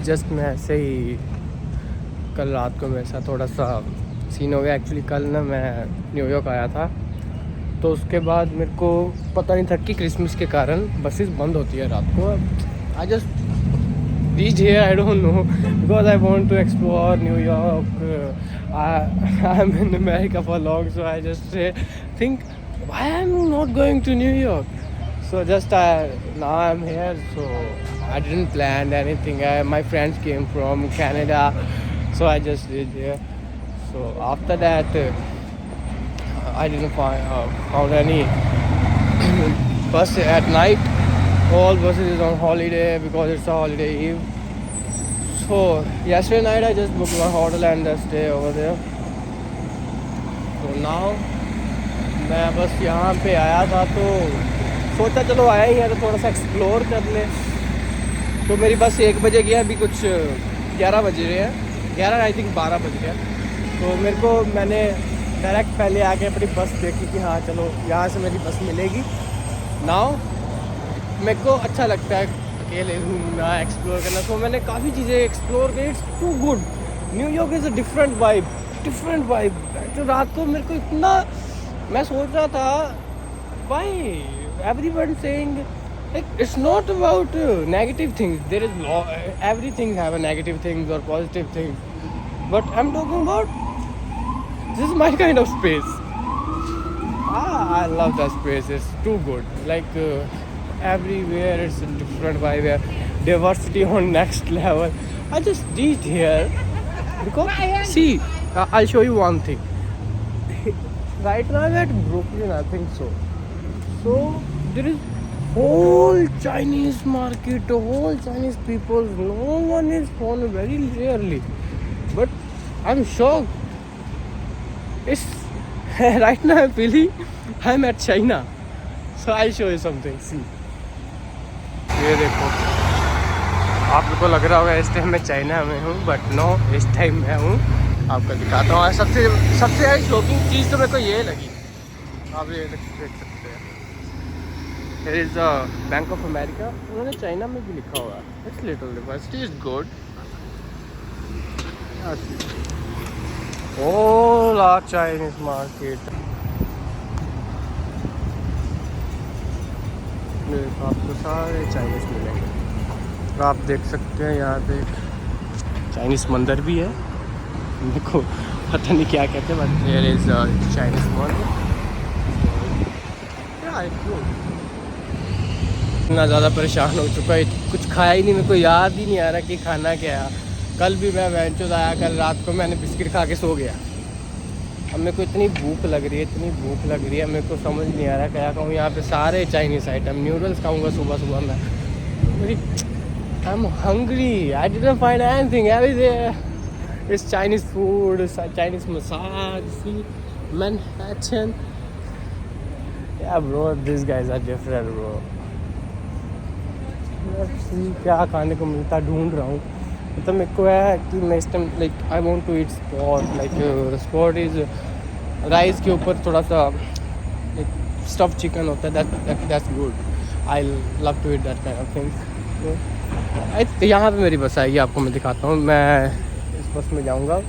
Just मैं ऐसे ही कल रात को मेरे साथ थोड़ा सा सीन हो गया। एक्चुअली कल ना मैं न्यूयॉर्क आया था, तो उसके बाद मेरे को पता नहीं था कि क्रिसमस के कारण बसेस बंद होती है रात को। I just reached here, I don't know, because I want to explore New York. I'm in America for long, so I just think, why I'm not going to New York? So just now I'm here, so I didn't plan anything. My friends came from Canada, so I just did here. So after that, I didn't found any bus at night. All buses is on holiday because it's a holiday eve. So yesterday night I just booked one hotel and stay over there. So now मैं बस यहाँ पे आया था, तो सोचा चलो आया ही है तो थोड़ा सा एक्सप्लोर कर ले। तो मेरी बस 1 बजे की है, अभी कुछ 11 बज रहे हैं, 11 आई थिंक 12 बज गया। तो मैंने डायरेक्ट पहले आके अपनी बस देखी कि हाँ चलो यहाँ से मेरी बस मिलेगी। नाउ मेरे को अच्छा लगता है अकेले घूमना, एक्सप्लोर करना, तो मैंने काफ़ी चीज़ें एक्सप्लोर की। It's too good. New York is a different vibe. तो रात को मेरे को इतना, मैं सोच रहा था why everyone saying like it's not about negative things, there is everything have a negative things और positive things, but I am talking about this is my kind of space. I love the space, it's too good. Like everywhere it's a different vibe, diversity on next level. I just reached here because see, I'll show you one thing. Right now I'm at Brooklyn, I think so there is whole Chinese market, whole Chinese people, no one is found very rarely, but I'm shocked. It's right now I'm feeling I'm at China, so I'll show you something. See, ये देखो, आपको लग रहा होगा इस time मैं China में हूँ, बट नो, इस टाइम मैं हूँ, आपको दिखाता हूँ। सबसे शॉकिंग चीज़ तो मेरे को ये लगी, आप ये देख सकते हैं, Here is Bank of America. उन्होंने चाइना में भी लिखा हुआ, it's little diversity is good. Oh la Chinese market, आपको सारे चाइनीज मिलेंगे। आप देख सकते हैं यहाँ पे चाइनीज मंदिर भी है, देखो पता नहीं क्या कहते हैं, बट देयर इज चाइनीज मंदिर। इतना ज़्यादा परेशान हो चुका है, कुछ खाया ही नहीं, मेरे को याद ही नहीं आ रहा कि खाना क्या है। कल भी मैं वेंचर आया, कल रात को मैंने बिस्किट खा के सो गया। अब मेरे को इतनी भूख लग रही है, मेरे को समझ नहीं आ रहा क्या कहूँ। यहाँ पे सारे चाइनीज़ आइटम, नूडल्स खाऊंगा सुबह मैं, मेरी I am hungry. I didn't find anything everywhere it's Chinese food, Chinese massage, Manhattan. Yeah bro, this guys are different bro. क्या खाने को मिलता ढूंढ रहा हूँ, मतलब मेरे को है कि मैं इस time like I want to eat spot, like spot is rice के ऊपर थोड़ा सा लाइक स्टफ चिकन होता है, that's good. I love to eat that kind of things. यहाँ पे मेरी बस आएगी, आपको मैं दिखाता हूँ। मैं इस बस में जाऊँगा,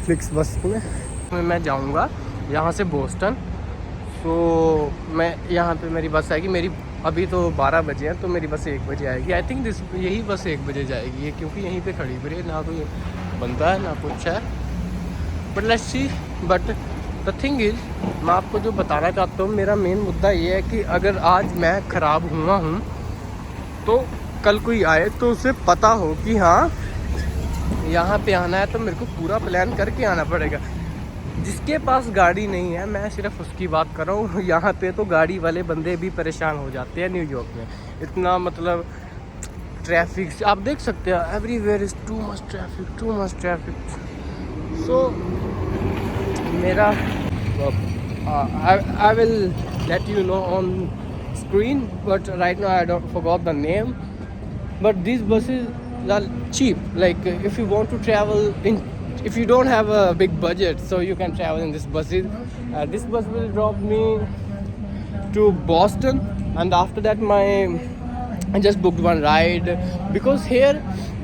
फ्लिक्स बस में मैं जाऊँगा यहाँ से बोस्टन। तो मैं यहाँ पे मेरी बस आएगी, मेरी अभी तो 12 बजे हैं, तो मेरी बस 1 बजे आएगी। आई थिंक यही बस 1 बजे जाएगी ये, क्योंकि यहीं पे खड़ी हुई है, ना कोई बनता है ना कुछ है, but let's see. But the thing is, मैं आपको जो बताना चाहता हूँ, मेरा मेन मुद्दा ये है कि अगर आज मैं ख़राब हुआ हूँ तो कल कोई आए तो उसे पता हो कि हाँ यहाँ पे आना है, तो मेरे को पूरा प्लान करके आना पड़ेगा। जिसके पास गाड़ी नहीं है, मैं सिर्फ उसकी बात कर रहा हूँ। यहाँ पे तो गाड़ी वाले बंदे भी परेशान हो जाते हैं न्यूयॉर्क में, इतना मतलब ट्रैफिक आप देख सकते हैं, everywhere is too much traffic. So मेरा I will let you know on screen, but right now I don't forgot the name, but this buses are cheap. Like if you want to travel in, if you don't have a big budget, so you can travel in this buses. This bus will drop me to Boston, and after that I just booked one ride, because here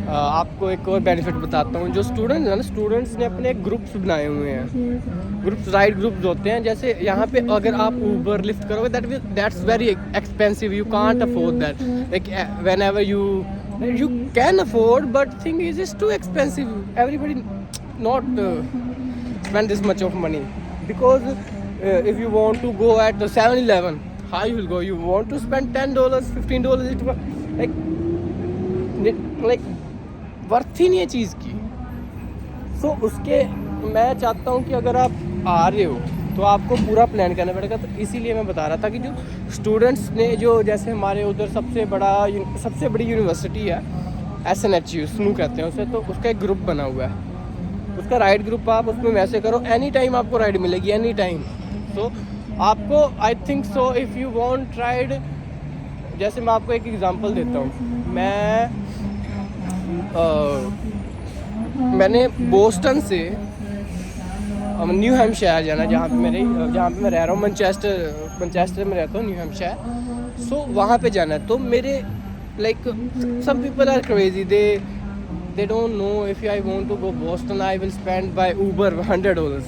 आपको एक और benefit बताता हूँ। जो students हैं ना, students ने अपने ग्रुप्स बनाए हुए हैं, ग्रुप्स, राइड ग्रुप्स होते हैं। जैसे यहाँ पे अगर आप ऊबर लिफ्ट करोगे, that's very expensive, you can't afford that. Like when ever you can afford, but thing is it's too expensive. Everybody not spend this much of money, because if you want to go at the 7-Eleven, how you will go? You want to spend $10, $15, it like worth ही नहीं है चीज़ की। सो उसके मैं चाहता हूँ कि अगर आप आ रहे हो तो आपको पूरा प्लान करना पड़ेगा। तो इसीलिए मैं बता रहा था कि जो स्टूडेंट्स ने, जो जैसे हमारे उधर सबसे बड़ी यूनिवर्सिटी है SNHU, स्नू कहते हैं उसे, तो उसका एक ग्रुप बना हुआ है, उसका राइड ग्रुप। आप उसमें मैसेज करो, एनी टाइम आपको राइड मिलेगी, एनी टाइम। सो आपको I think so if you want ride, जैसे मैं आपको एक एग्जांपल देता हूँ। मैंने बोस्टन से न्यू हैम्पशायर जाना, जहाँ पे मैं रह रहा हूँ, मैनचेस्टर में रहता हूँ, न्यू हैम्पशायर। सो वहाँ पे जाना है। तो मेरे like some people are crazy, they don't know if I want to go Boston I will spend by Uber $100.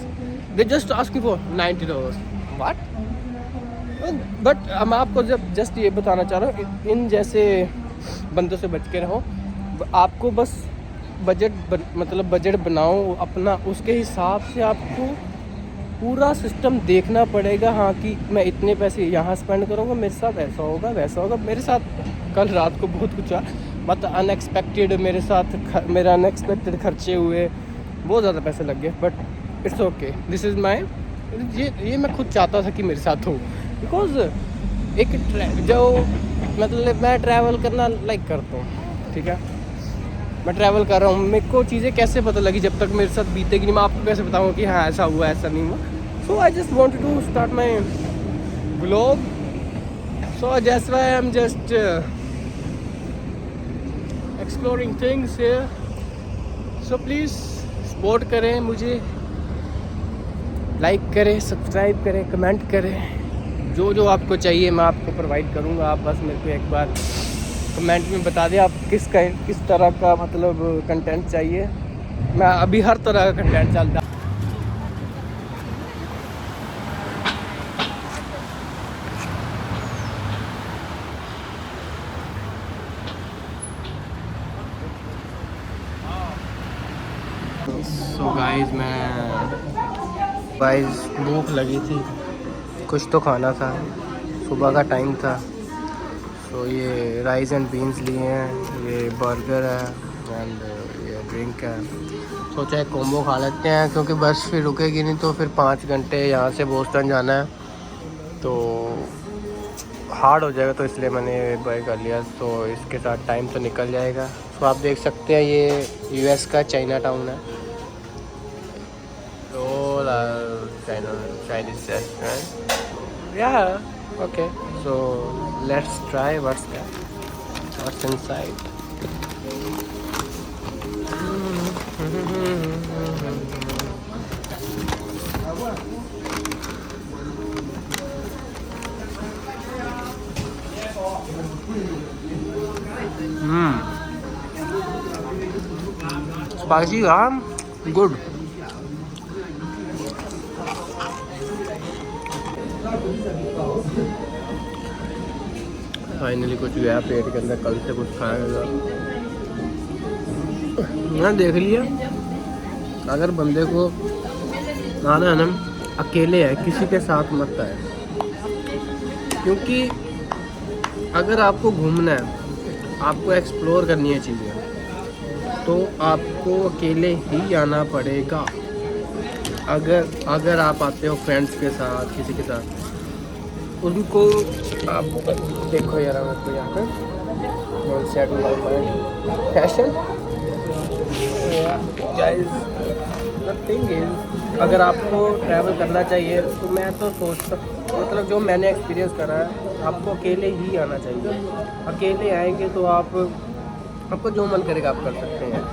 They just ask me for $90. What? But मैं आपको जस्ट ये बताना चाह रहा हूँ, इन जैसे बंदों से बच के रहो। आपको बस बजट बनाओ अपना, उसके हिसाब से आपको पूरा सिस्टम देखना पड़ेगा। हाँ कि मैं इतने पैसे यहाँ स्पेंड करूँगा, मेरे साथ ऐसा होगा वैसा होगा। मेरे साथ कल रात को बहुत कुछ हुआ, मतलब अनएक्सपेक्टेड मेरे साथ मेरा अनएक्सपेक्टेड खर्चे हुए, बहुत ज़्यादा पैसे लग गए। But it's okay, this is my, ये मैं खुद चाहता था कि मेरे साथ हो, बिकॉज एक जो मतलब मैं ट्रैवल करना लाइक करता हूँ, ठीक है। मैं ट्रैवल कर रहा हूँ, मेरे को चीज़ें कैसे पता लगी जब तक मेरे साथ बीतेगी नहीं। मैं आपको कैसे बताऊँगा कि हाँ ऐसा हुआ ऐसा नहीं हुआ। So I just wanted to start my vlog, so that's why I am just exploring things here. So please support करें मुझे, लाइक करें, सब्सक्राइब करें, कमेंट करें, जो आपको चाहिए मैं आपको प्रोवाइड करूँगा। आप बस मेरे को एक बार कमेंट में बता दें आप किस तरह का मतलब कंटेंट चाहिए। मैं अभी हर तरह का कंटेंट चलता। सो गाइस भूख लगी थी, कुछ तो खाना था, सुबह का टाइम था। तो ये राइस एंड बीन्स लिए हैं, ये बर्गर है एंड ये ड्रिंक है। सोचा एक कॉम्बो खा लेते हैं, क्योंकि बस फिर रुकेगी नहीं, तो फिर 5 घंटे यहाँ से बोस्टन जाना है तो हार्ड हो जाएगा। तो इसलिए मैंने बाय कर लिया, तो इसके साथ टाइम तो निकल जाएगा। तो आप देख सकते हैं ये US का चाइना टाउन है, Chinese restaurant. Yeah, okay. So let's try what's inside. Spicy, good. Finally कुछ गया पेट के अंदर, कल से कुछ खाएगा। मैंने देख लिया, अगर बंदे को आना है ना, अकेले है, किसी के साथ मत आए। क्योंकि अगर आपको घूमना है, आपको एक्सप्लोर करनी है चीज़ें, तो आपको अकेले ही आना पड़ेगा। अगर आप आते हो फ्रेंड्स के साथ, किसी के साथ, उनको आप देखो यार, आपको यहाँ पर फैशन अगर आपको ट्रैवल करना चाहिए तो मैं तो सोचता, मतलब जो मैंने एक्सपीरियंस करा है, आपको अकेले ही आना चाहिए। अकेले आएंगे तो आपको जो मन करेगा आप कर सकते हैं।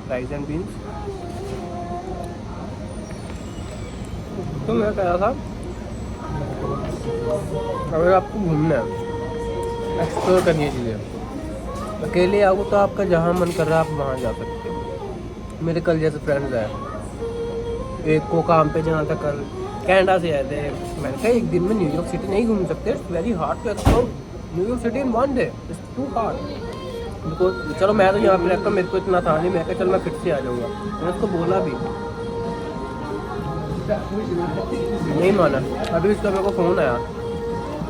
Rice and beans. तो मैं कह रहा था, अगर आपको घूमना है एक्सप्लोर करनी है चीज़ें। अकेले आओ तो आपका जहाँ मन कर रहा है आप वहाँ जा सकते हो। मेरे कल जैसे फ्रेंड्स हैं, एक को काम पे जाना था, कल कनाडा से आए थे। मैंने कहा एक दिन में न्यूयॉर्क सिटी नहीं घूम सकते, it's very hard to explore New York city in one day, it's too hard. चलो मैं तो यहाँ पे रहता हूँ, मेरे को इतना था नहीं, मैं कहा चल मैं फिर से आ जाऊँगा। मैंने उसको बोला भी, नहीं माना। अभी उसका मेरे को फ़ोन आया,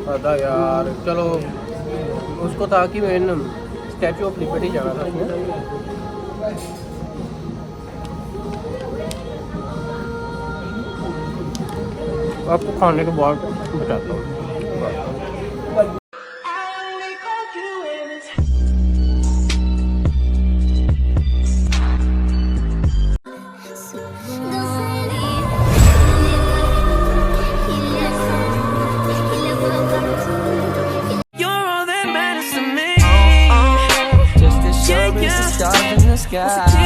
पता यार चलो उसको था कि मैं स्टैचू ऑफ लिबर्टी जाना था उसमें। आपको खाने के बाद बताता हूँ। Stars in the sky.